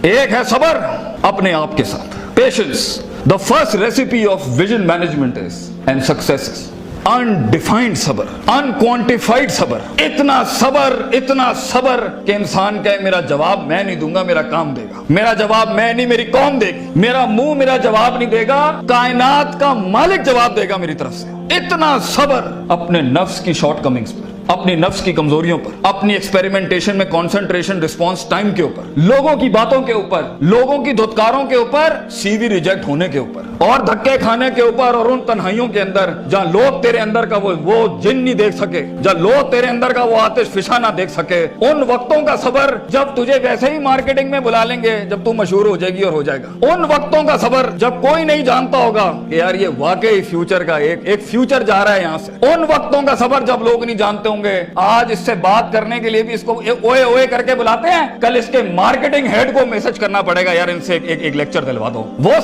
एक है सबर अपने आप के साथ, patience. The first recipe of vision management is and success is undefined सबर, अनक्वांटिफाइड सबर। इतना सबर कि इंसान कहे मेरा जवाब मैं नहीं दूंगा, मेरा काम देगा। मेरा जवाब मैं नहीं, मेरी कौम देगी। मेरा मुंह मेरा जवाब नहीं देगा, कायनात का मालिक जवाब देगा मेरी तरफ से। इतना सबर अपने नफ्स की शॉर्टकमिंग्स पर, अपनी नफ्स की कमजोरियों पर, अपनी एक्सपेरिमेंटेशन में कंसंट्रेशन रिस्पांस टाइम के ऊपर, लोगों की बातों के ऊपर, लोगों की धुतकारों के ऊपर, सीवी रिजेक्ट होने के ऊपर और धक्के खाने के ऊपर, और उन तन्हाइयों के अंदर जहां लोग तेरे अंदर का वो जिन नहीं देख सके, जहां लोग तेरे अंदर का वो आतिश फिशा ना देख सके, उन वक्तों का सबर जब तुझे वैसे ही मार्केटिंग में बुला लेंगे जब तू मशहूर हो जाएगी और हो जाएगा। उन वक्तों का सबर जब कोई नहीं जानता होगा कि यार ये वाकई फ्यूचर का एक फ्यूचर जा रहा है यहां से। उन वक्तों का सबर जब लोग नहीं जानते होंगे। आज इससे बात करने के लिए भी इसको ओए ओए करके बुलाते हैं, कल इसके मार्केटिंग हेड को मैसेज करना पड़ेगा यार इनसे एक लेक्चर दिलवा दो। वो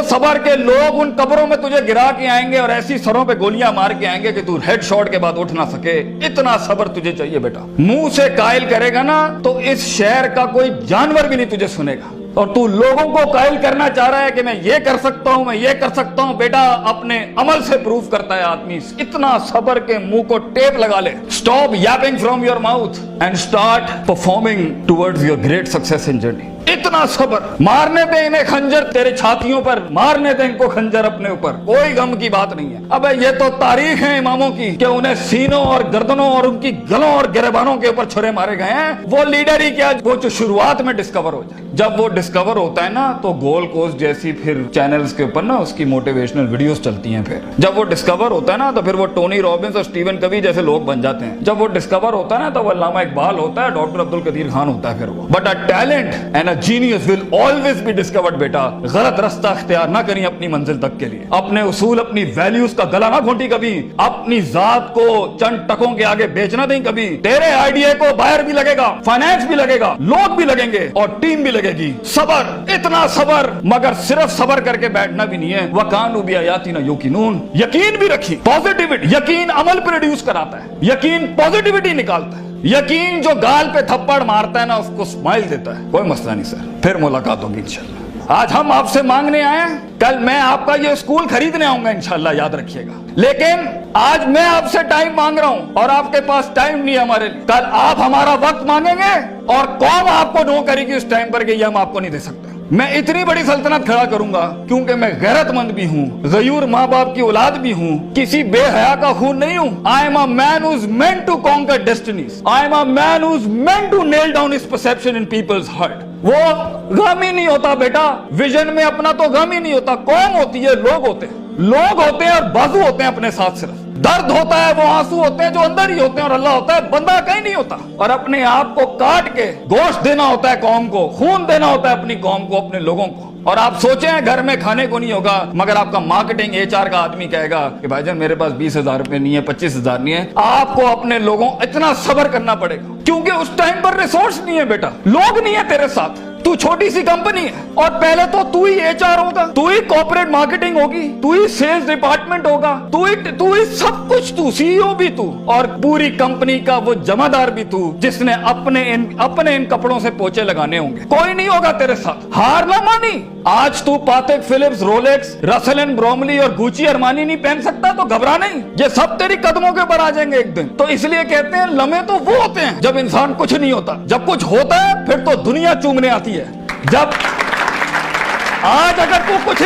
सबर के लोग उन कब्रों में तुझे गिरा के आएंगे और ऐसी सरों पे गोलियां मार के आएंगे कि तू हेड शॉट के बाद उठ ना सके। इतना सबर तुझे चाहिए बेटा। मुंह से कायल करेगा ना तो इस शहर का कोई जानवर भी नहीं तुझे सुनेगा, और तू लोगों को कायल करना चाह रहा है कि मैं ये कर सकता हूं, मैं ये कर सकता हूं। बेटा अपने अमल से प्रूव करता है आदमी। इतना सबर के मुंह को टेप लगा ले। Stop Yaping from your mouth and start performing towards your great success in journey. इतना सबर। मारने दे इन्हें खंजर तेरे छातियों पर, मारने दे इनको खंजर अपने ऊपर, कोई गम की बात नहीं है। अबे ये तो तारीख है इमामों की कि उन्हें सीनों और गर्दनों और उनकी गलों और गिरबानों के ऊपर छुरे मारे गए हैं। वो लीडर ही क्या, वो जो शुरुआत में डिस्कवर हो जाए। जब वो डिस्कवर होता है ना तो गोल्ड कोस्ट जैसी फिर चैनल्स के ऊपर ना उसकी मोटिवेशनल वीडियोस चलती हैं। फिर जब वो डिस्कवर होता है ना तो फिर वो टोनी रॉबिन्स और स्टीवन कवी जैसे लोग बन जाते हैं। जब वो डिस्कवर होता है ना तो वो अल्लामा इकबाल होता है, डॉक्टर अब्दुल कदीर खान होता है। फिर वो but a talent and a genius will always be discovered. बेटा गलत रास्ता इख्तियार ना करिए अपनी मंजिल तक के लिए। अपने उसूल, अपनी वैल्यूज का गला ना घोंटी कभी। अपनी जात को चंद टकों के आगे बेचना दें कभी। तेरे आइडिया को बायर भी लगेगा, फाइनेंस भी लगेगा, लोग भी लगेंगे और टीम भी लगेगी। सबर, इतना सबर, मगर सिर्फ सबर करके बैठना भी नहीं है। वकानु बिआयातिना युकिनून, यकीन भी रखी, पॉजिटिविटी। यकीन अमल प्रोड्यूस कराता है, यकीन पॉजिटिविटी निकालता है। यकीन जो गाल पे थप्पड़ मारता है ना उसको स्माइल देता है। कोई मसला नहीं सर, फिर मुलाकात होगी इंशाल्लाह। आज हम आपसे मांगने आए हैं, कल मैं आपका ये स्कूल खरीदने आऊंगा इंशाल्लाह, याद रखिएगा। लेकिन आज मैं आपसे टाइम मांग रहा हूं और आपके पास टाइम नहीं है हमारे लिए। कल आप हमारा वक्त मांगेंगे और कौम आपको नो करेगी उस टाइम पर कि ये हम आपको नहीं दे सकते। मैं इतनी बड़ी सल्तनत खड़ा करूंगा क्योंकि मैं गैरतमंद भी हूँ, गयूर माँ बाप की औलाद भी हूँ, किसी बेहया का खून नहीं हूँ। I am a man who is meant to conquer destinies. I am a man who is meant to nail down his perception in people's heart. वो गम ही नहीं होता बेटा, विजन में अपना तो गम ही नहीं होता। कौम होती है, लोग होते हैं, लोग होते हैं और बाजू होते हैं अपने साथ। सिर्फ दर्द होता है, वो आंसू होते हैं जो अंदर ही होते हैं, और अल्लाह होता है, बंदा कहीं नहीं होता। और अपने आप को काट के गोश्त देना होता है कौम को, खून देना होता है अपनी कौम को, अपने लोगों को। और आप सोचें घर में खाने को नहीं होगा, मगर आपका मार्केटिंग HR का आदमी कहेगा कि भाईजान मेरे पास 20,000 रुपए नहीं है, 25,000 नहीं है। आपको अपने लोगों इतना सब्र करना पड़ेगा क्योंकि उस टाइम पर रिसोर्स नहीं है बेटा, लोग नहीं है तेरे साथ। तू छोटी सी कंपनी है और पहले तो तू ही HR होगा, तू ही कॉर्पोरेट मार्केटिंग होगी, तू ही सेल्स डिपार्टमेंट होगा, तू ही सब कुछ, तू CEO भी तू और पूरी कंपनी का वो जमादार भी तू, जिसने अपने इन कपड़ों से पोछे लगाने होंगे। कोई नहीं होगा तेरे साथ। हार ना मानी। आज तू पातेक Philips, Rolex, Russell and Bromley और गुची अरमानी नहीं पहन सकता तो घबरा नहीं, ये सब तेरी कदमों के ऊपर आ जाएंगे एक दिन। तो इसलिए कहते हैं लम्हे तो वो होते हैं जब इंसान कुछ नहीं होता, जब कुछ होता है फिर तो दुनिया चूमने आती है। जब आज अगर तू कुछ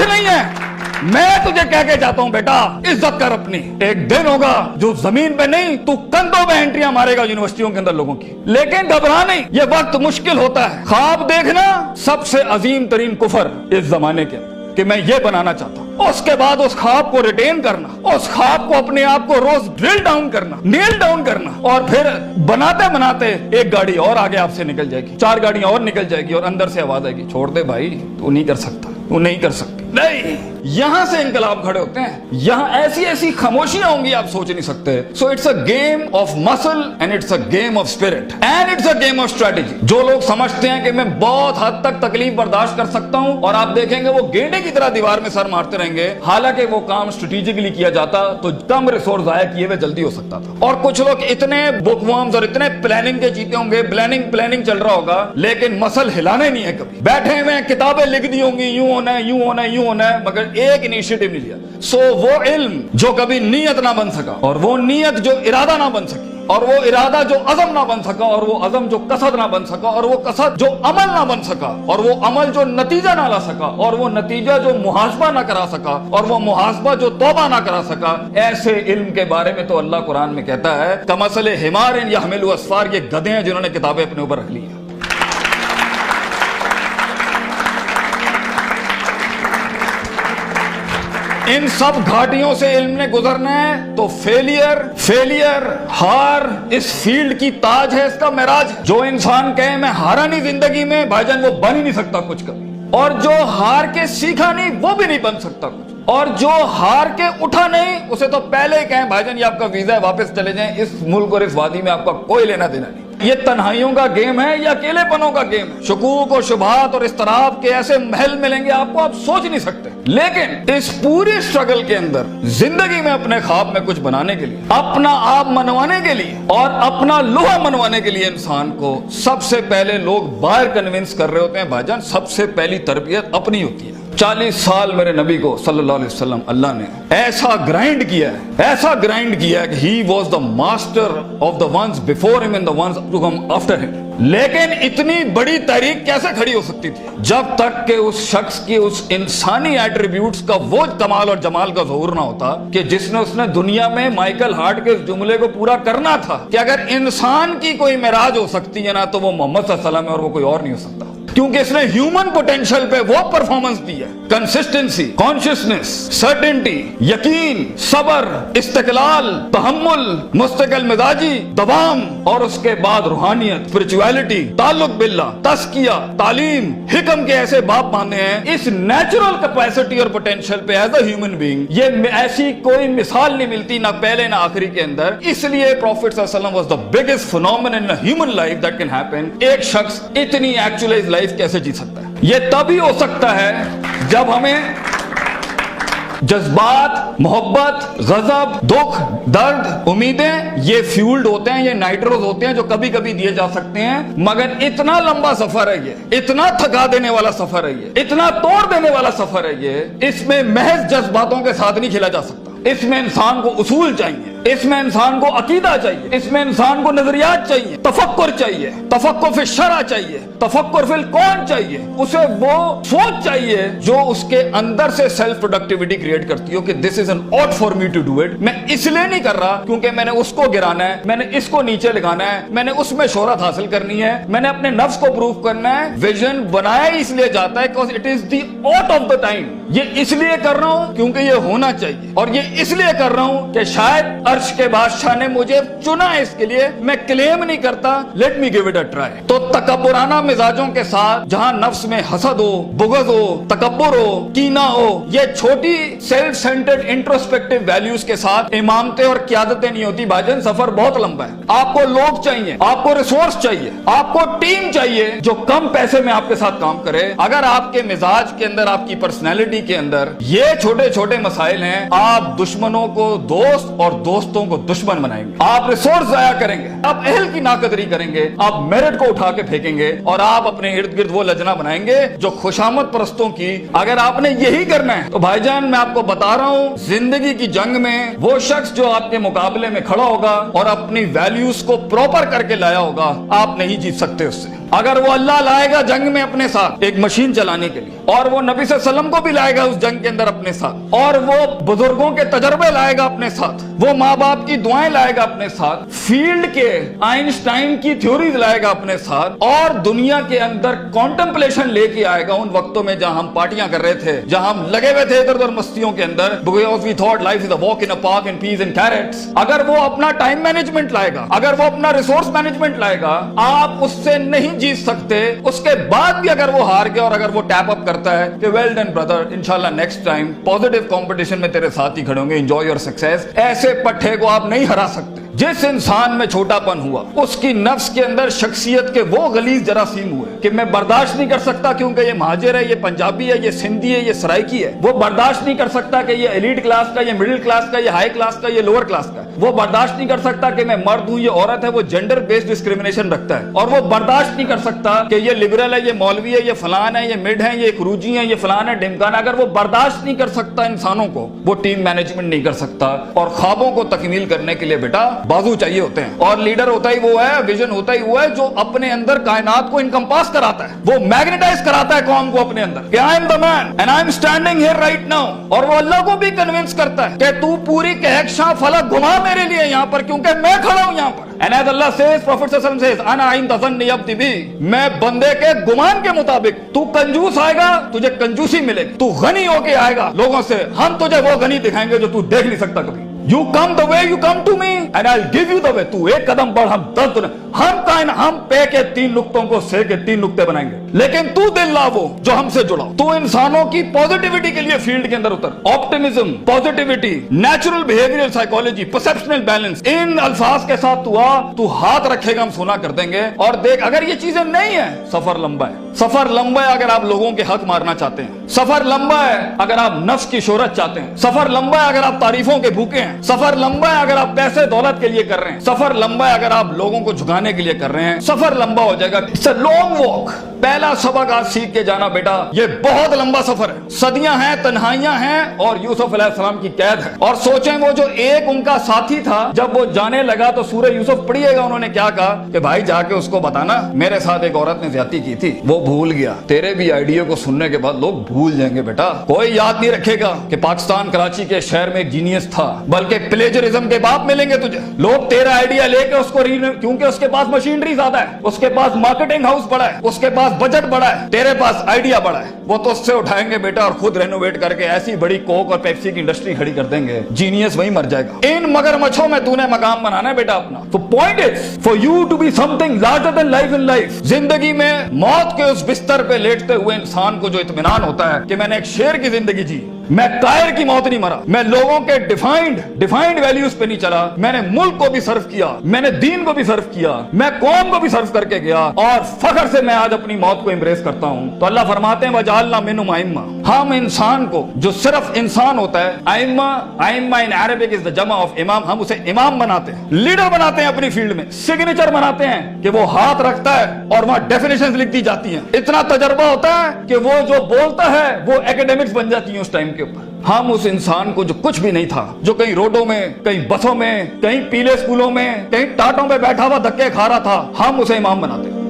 नहीं है, मैं तुझे कह के जाता हूं बेटा, इज्जत कर अपनी। एक दिन होगा जो जमीन पे नहीं, तू कंधों में एंट्रियां मारेगा यूनिवर्सिटियों के अंदर लोगों की। लेकिन घबरा नहीं, ये वक्त मुश्किल होता है। ख्वाब देखना सबसे अजीम तरीन कुफर इस जमाने के कि मैं ये बनाना चाहता हूं। उसके बाद उस ख्वाब को रिटेन करना, उस ख्वाब को अपने आप को रोज ड्रिल डाउन करना, नेल डाउन करना, और फिर बनाते बनाते एक गाड़ी और आगे आपसे निकल जाएगी, 4 गाड़ियां और निकल जाएगी और अंदर से आवाज आएगी, छोड़ दे भाई, तू नहीं कर सकता, तू नहीं कर सकती। नहीं, یہاں سے انقلاب کھڑے ہوتے ہیں. یہاں ایسی ایسی خاموشیاں ہوں گی آپ سوچ نہیں سکتے. So it's a game of muscle and it's a game of spirit and it's a game of strategy. جو لوگ سمجھتے ہیں کہ میں بہت حد تک تکلیف برداشت کر سکتا ہوں, اور آپ دیکھیں گے وہ گینڈے کی طرح دیوار میں سر مارتے رہیں گے, حالانکہ وہ کام اسٹریٹجکلی کیا جاتا تو کم ریسورس ضائع کیے ہوئے جلدی ہو سکتا تھا. اور کچھ لوگ اتنے بک ورمز اور اتنے پلاننگ کے جیتے ہوں گے, پلاننگ چل رہا ہوگا, لیکن مسل ہلانے نہیں ہے. کبھی بیٹھے ہوئے کتابیں لکھ دی ہوں گی, یوں ہونا ہے, یوں ہونا ہے, یوں ہونا ہے, مگر ایک انیشیٹو نہیں لیا. سو وہ علم جو کبھی نیت نہ بن سکا, اور وہ نیت جو ارادہ نہ بن سکی, اور وہ ارادہ جو عزم نہ بن سکا, اور وہ عزم جو قصد نہ بن سکا, اور وہ قصد جو عمل نہ بن سکا, اور وہ عمل جو نتیجہ نہ لا سکا, اور وہ نتیجہ جو محاسبہ نہ کرا سکا, اور وہ محاسبہ جو توبہ نہ کرا سکا, ایسے علم کے بارے میں تو اللہ قرآن میں کہتا ہے کمثل حمار یحمل اسفار, یہ گدھے ہیں جنہوں نے کتابیں اپنے اوپر رکھ لی ہیں. ان سب گھاٹیوں سے علم نے گزرنا ہے تو فیلئر ہار اس فیلڈ کی تاج ہے, اس کا معراج. جو انسان کہے میں ہارا نہیں زندگی میں, بھائی جان وہ بن ہی نہیں سکتا کچھ کبھی. اور جو ہار کے سیکھا نہیں وہ بھی نہیں بن سکتا کچھ. اور جو ہار کے اٹھا نہیں اسے تو پہلے ہی کہیں بھائی جان یہ آپ کا ویزا ہے, واپس چلے جائیں, اس ملک اور اس وادی میں آپ کا کوئی لینا دینا نہیں. یہ تنہائیوں کا گیم ہے یا اکیلے پنوں کا گیم ہے. شکوک اور شبہات اور اضطراب کے ایسے محل ملیں گے آپ کو, آپ سوچ نہیں سکتے. لیکن اس پوری اسٹرگل کے اندر زندگی میں اپنے خواب میں کچھ بنانے کے لیے, اپنا آپ منوانے کے لیے, اور اپنا لوہا منوانے کے لیے انسان کو سب سے پہلے لوگ باہر کنونس کر رہے ہوتے ہیں. بھائی جان سب سے پہلی تربیت اپنی ہوتی ہے. 40 سال میرے نبی کو صلی اللہ علیہ وسلم اللہ نے ایسا گرائنڈ کیا ہے کہ he was the master of the ones before him and the ones to come after him. لیکن اتنی بڑی تحریک کیسے کھڑی ہو سکتی تھی جب تک کہ اس شخص کی اس انسانی ایٹریبیوٹس کا وہ کمال اور جمال کا ظہور نہ ہوتا کہ جس نے دنیا میں مائیکل ہارٹ کے اس جملے کو پورا کرنا تھا کہ اگر انسان کی کوئی معراج ہو سکتی ہے نا تو وہ محمد صلی اللہ علیہ وسلم ہے, اور وہ کوئی اور نہیں ہو سکتا. کیونکہ اس نے ہیومن پوٹینشل پہ وہ پرفارمنس دی ہے, کنسسٹنسی, کانشیسنس, سرٹنٹی, یقین, صبر, استقلال, تحمل, مستقل مزاجی, دوام, اور اس کے بعد روحانیت, اسپرچویلٹی, تعلق باللہ, تزکیہ, تعلیم, حکم کے ایسے باب باندھے ہیں. اس نیچرل کیپیسٹی اور پوٹینشل پہ ایز اے ہیومن بینگ یہ ایسی کوئی مثال نہیں ملتی, نہ پہلے نہ آخری کے اندر. اس لیے پروفٹ صلی اللہ علیہ وسلم was the biggest phenomenon in human life that can happen. ایک شخص اتنی ایکچوئلائز لائف کیسے جی سکتا ہے؟ یہ تبھی ہو سکتا ہے جب ہمیں جذبات, محبت, غضب, دکھ, درد, امیدیں یہ فیولڈ ہوتے ہیں, یہ نائٹروز ہوتے ہیں جو کبھی کبھی دیے جا سکتے ہیں. مگر اتنا لمبا سفر ہے یہ, اتنا تھکا دینے والا سفر ہے یہ, اتنا توڑ دینے والا سفر ہے یہ. اس میں محض جذباتوں کے ساتھ نہیں کھیلا جا سکتا. اس میں انسان کو اصول چاہیے, اس میں انسان کو عقیدہ چاہیے, اس میں انسان کو نظریات چاہیے, تفکر چاہیے, تفکر فی الشرع چاہیے, تفکر فی الکون چاہیے. اسے وہ سوچ چاہیے جو اس کے اندر سے سیلف پروڈکٹیوٹی کریٹ کرتی ہو کہ this is an ought for me to do it. میں اس لیے نہیں کر رہا کیونکہ میں نے اس کو گرانا ہے, میں نے اس کو نیچے لگانا ہے, میں نے اس میں شہرت حاصل کرنی ہے, میں نے اپنے نفس کو پروف کرنا ہے. ویژن بنایا اس لیے جاتا ہے because it is the ought of the time. یہ اس لیے کر رہا ہوں کیونکہ یہ ہونا چاہیے, اور یہ اس لیے کر رہا ہوں کہ شاید عرش کے بادشاہ نے مجھے چنا ہے اس کے لیے. میں کلیم نہیں کرتا, let me give it a try. تو تکبرانہ مزاجوں کے ساتھ جہاں نفس میں حسد ہو, بغض ہو, تکبر ہو, کینہ ہو, یہ چھوٹی سیلف سینٹرڈ انٹروسپیکٹیو ویلیوز کے ساتھ امامتیں اور قیادتیں نہیں ہوتی. بھاجن سفر بہت لمبا ہے. آپ کو لوگ چاہیے, آپ کو ریسورس چاہیے, آپ کو ٹیم چاہیے جو کم پیسے میں آپ کے ساتھ کام کرے. اگر آپ کے مزاج کے اندر, آپ کی پرسنالٹی کے اندر یہ چھوٹے چھوٹے مسائل ہیں, آپ دشمنوں کو دوست اور دوستوں کو دشمن بنائیں گے. آپ ریسورس ضائع کریں گے, آپ اہل کی ناقدری کریں گے, آپ میرٹ کو اٹھا کے پھینکیں گے, اور آپ اپنے ارد گرد وہ لجنا بنائیں گے جو خوشامد پرستوں کی. اگر آپ نے یہی کرنا ہے تو بھائی جان میں آپ کو بتا رہا ہوں, زندگی کی جنگ میں وہ شخص جو آپ کے مقابلے میں کھڑا ہوگا اور اپنی ویلیوز کو پراپر کر کے لایا ہوگا, آپ نہیں جیت سکتے اس سے. اگر وہ اللہ لائے گا جنگ میں اپنے ساتھ ایک مشین چلانے کے لیے, اور وہ نبی صلی اللہ علیہ وسلم کو بھی لائے گا اس جنگ کے اندر اپنے ساتھ, اور وہ بزرگوں کے تجربے لائے گا اپنے ساتھ, وہ ماں باپ کی دعائیں لائے گا اپنے ساتھ, فیلڈ کے آئنسٹائن کی تھیوریز لائے گا اپنے ساتھ, اور دنیا کے اندر کانٹمپلیشن لے کے آئے گا ان وقتوں میں جہاں ہم پارٹیاں کر رہے تھے, جہاں ہم لگے ہوئے تھے ادھر ادھر مستیوں کے اندر, because we thought life is a walk in a park and peas and carrots. اگر وہ اپنا ٹائم مینجمنٹ لائے گا, اگر وہ اپنا ریسورس مینجمنٹ لائے گا, آپ اس سے نہیں जीत सकते, उसके बाद भी अगर वो हार गया और अगर वो टैप अप करता है कि वेल डन ब्रदर, इंशाल्लाह नेक्स्ट टाइम पॉजिटिव कंपटीशन में तेरे साथ ही खड़े होंगे, एंजॉय योर सक्सेस, ऐसे पट्टे को आप नहीं हरा सकते। जिस इंसान में छोटापन हुआ उसकी नफ्स के अंदर शख्सियत के वो गलीज जरासीम हुए कि मैं बर्दाश्त नहीं कर सकता क्योंकि ये महाजिर है, ये पंजाबी है, ये सिंधी है, ये सराइकी है। वो बर्दाश्त नहीं कर सकता कि ये एलीट क्लास का, ये मिडिल क्लास का, ये हाई क्लास का, ये लोअर क्लास का। वो बर्दाश्त नहीं कर सकता कि मैं मर्द हूं, ये औरत है। वो जेंडर बेस्ड डिस्क्रिमिनेशन रखता है। और वो बर्दाश्त नहीं कर सकता कि ये लिबरल है, ये मौलवी है, ये फलान है, ये मिड है, ये क्रूजी है, ये फलान है, ढिमकाना। अगर वो बर्दाश्त नहीं कर सकता इंसानों को, वो टीम मैनेजमेंट नहीं कर सकता। और ख्वाबों को तकमील करने के लिए बेटा बाजू चाहिए होते हैं, और लीडर होता ही वो है, विजन होता ही वो है जो अपने अंदर कायनात को इनकम्पास कराता है, वो मैग्नेटाइज कराता है कौम को अपने अंदर कि I am the man and I am standing here right now. और वो अल्लाह को भी कन्विंस करता है कि तू पूरी कहकशां फलक घुमा मेरे लिए यहाँ पर, क्योंकि मैं खड़ा हूं यहाँ पर। And as Allah says, Prophet sallallahu alaihi wasallam says, "Ana inda dhanni abdi bi." मैं बंदे के गुमान के मुताबिक, तू कंजूस आएगा तुझे कंजूसी मिलेगी, तू गनी होके आएगा लोगों से, हम तुझे वो गनी दिखाएंगे जो तू देख नहीं सकता कभी। You come the way you come to me and I'll give you the way. तू एक कदम बढ़, हम 10 दुनिया, हम पे के 3 नुक्तों को से के 3 नुक्ते बनाएंगे, लेकिन तू दिल ला वो जो हमसे जुड़ा। तू इंसानों की पॉजिटिविटी के लिए फील्ड के अंदर उतर। Optimism, positivity, natural behavioural psychology, perceptional balance, इन अल्फाज के साथ तू आ, तू हाथ रखेगा हम सोना कर देंगे। और देख, अगर ये चीजें नहीं है, सफर लंबा है। सफर लंबा है अगर आप लोगों के हक मारना चाहते हैं, सफर लंबा है अगर आप नफ्स की शोहरत चाहते हैं, सफर लंबा है अगर आप तारीफों के भूखे हैं, सफर लंबा है अगर आप पैसे दौलत के लिए कर रहे हैं, सफर लंबा है अगर आप लोगों को झुकाने के लिए कर रहे हैं, सफर लंबा हो जाएगा। It's a long walk. पहला सबक आज सीख के जाना बेटा, ये बहुत लंबा सफर है, सदियां हैं, तन्हाइयां हैं और यूसुफ अलैहिस्सलाम की कैद है। और सोचें वो जो एक उनका साथी था, जब वो जाने लगा तो सूरह यूसुफ पढ़िएगा, उन्होंने क्या कहा कि भाई जाके उसको बताना मेरे साथ एक औरत ने ज्यादती की थी। वो भूल गया। तेरे भी आइडिया को सुनने के बाद लोग भूल जाएंगे बेटा। कोई याद नहीं रखेगा कि पाकिस्तान कराची के शहर में एक जीनियस था, बल्कि प्लेजरिज्म के बाप मिलेंगे तुझे। लोग तेरा आइडिया लेके उसको क्योंकि उसके पास मशीनरी ज्यादा है, उसके पास मार्केटिंग हाउस बड़ा है, उसके पास बजट बड़ा है, तेरे पास आइडिया बड़ा है, वो तो उससे उठाएंगे बेटा और खुद रेनोवेट करके ऐसी बड़ी कोक और पेप्सी की इंडस्ट्री खड़ी कर देंगे। जीनियस वहीं मर जाएगा। इन मगरमच्छों में तूने मकाम बनाना है बेटा अपना। तो point is for you to be something larger than life in life. जिंदगी में मौत के उस बिस्तर पे लेटते हुए इंसान को जो इत्मीनान होता है कि मैंने एक शेर की जिंदगी जी, मैं कायर की मौत नहीं मरा, मैं लोगों के डिफाइंड वैल्यूज पे नहीं चला, मैंने मुल्क को भी सर्व किया, मैंने दीन को भी सर्व किया, मैं कौम को भी सर्व करके गया, और फख्र से मैं आज अपनी मौत को एम्ब्रेस करता हूं। तो अल्लाह फरमाते हैं वजअलना मिनहुम अइम्मा। हम इंसान को जो सिर्फ इंसान होता है, अइम्मा इन अरबिक इज द जमा ऑफ इमाम, हम उसे इमाम बनाते हैं, लीडर बनाते हैं अपनी फील्ड में, सिग्नेचर बनाते हैं कि वो हाथ रखता है और वहां डेफिनेशंस लिख दी जाती हैं। इतना तजर्बा होता है कि वो जो बोलता है वो एकेडमिक्स बन जाती है उस टाइम के ऊपर। हम उस इंसान को जो कुछ भी नहीं था, जो कहीं रोडों में, कहीं बसों में, कहीं पीले स्कूलों में, कहीं टाटों पे बैठा हुआ धक्के खा रहा था, हम उसे इमाम बनाते हैं।